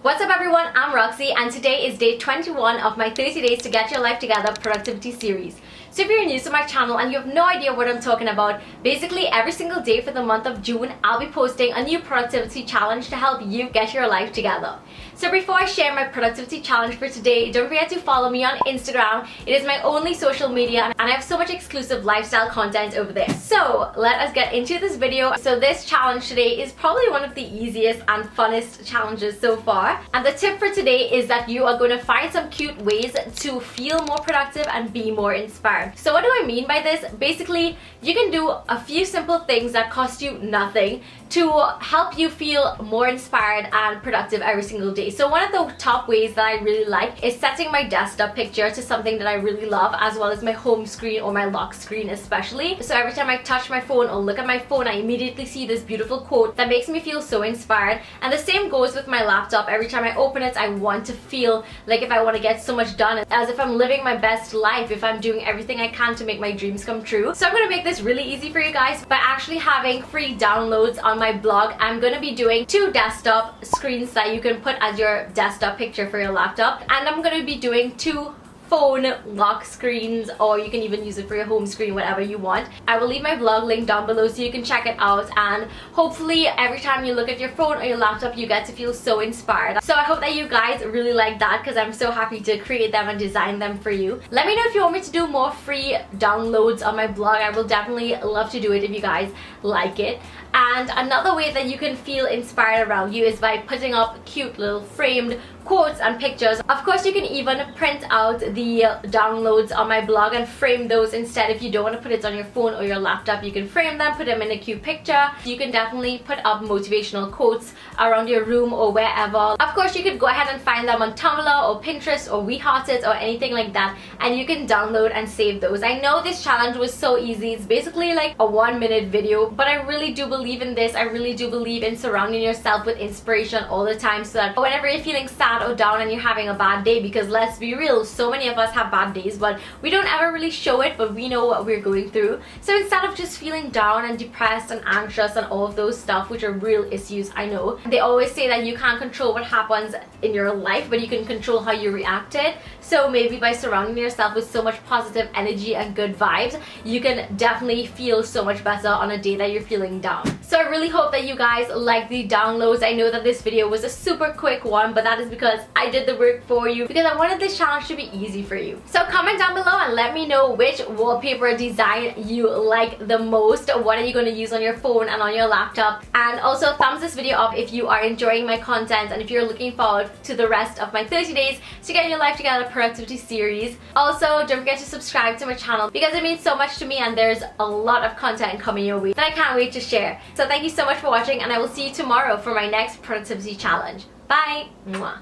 What's up everyone, I'm Roxy and today is day 21 of my 30 days to get your life together productivity series. So if you're new to my channel and you have no idea what I'm talking about, basically every single day for the month of June, I'll be posting a new productivity challenge to help you get your life together. So before I share my productivity challenge for today, don't forget to follow me on Instagram. It is my only social media and I have so much exclusive lifestyle content over there. So let us get into this video. So this challenge today is probably one of the easiest and funnest challenges so far. And the tip for today is that you are going to find some cute ways to feel more productive and be more inspired. So what do I mean by this? Basically, you can do a few simple things that cost you nothing to help you feel more inspired and productive every single day. So one of the top ways that I really like is setting my desktop picture to something that I really love, as well as my home screen or my lock screen especially. So every time I touch my phone or look at my phone, I immediately see this beautiful quote that makes me feel so inspired. And the same goes with my laptop. Every time I open it, I want to feel like if I want to get so much done, as if I'm living my best life, if I'm doing everything I can to make my dreams come true. So I'm going to make this really easy for you guys by actually having free downloads on my blog. I'm going to be doing 2 desktop screens that you can put as your desktop picture for your laptop, and I'm going to be doing 2 phone lock screens, or you can even use it for your home screen, whatever you want. I will leave my blog link down below so you can check it out, and hopefully every time you look at your phone or your laptop you get to feel so inspired. So I hope that you guys really like that, because I'm so happy to create them and design them for you. Let me know if you want me to do more free downloads on my blog. I will definitely love to do it if you guys like it. And another way that you can feel inspired around you is by putting up cute little framed quotes and pictures. Of course, you can even print out the downloads on my blog and frame those instead. If you don't want to put it on your phone or your laptop, you can frame them, put them in a cute picture. You can definitely put up motivational quotes around your room or wherever. Of course, you could go ahead and find them on Tumblr or Pinterest or WeHearted or anything like that, and you can download and save those. I know this challenge was so easy. It's basically like a 1-minute video, but I really do believe in this. I really do believe in surrounding yourself with inspiration all the time, so that whenever you're feeling sad or down and you're having a bad day, because let's be real, so many of us have bad days, but we don't ever really show it, but we know what we're going through. So instead of just feeling down and depressed and anxious and all of those stuff, which are real issues, I know, they always say that you can't control what happens in your life, but you can control how you react to it. So maybe by surrounding yourself with so much positive energy and good vibes, you can definitely feel so much better on a day that you're feeling down. So I really hope that you guys like the downloads. I know that this video was a super quick one, but that is because I did the work for you, because I wanted this challenge to be easy for you. So comment down below and let me know which wallpaper design you like the most. What are you going to use on your phone and on your laptop? And also thumbs this video up if you are enjoying my content and if you're looking forward to the rest of my 30 days to get your life together productivity series. Also, don't forget to subscribe to my channel because it means so much to me, and there's a lot of content coming your way that I can't wait to share. So thank you so much for watching, and I will see you tomorrow for my next productivity challenge. Bye! Mwah.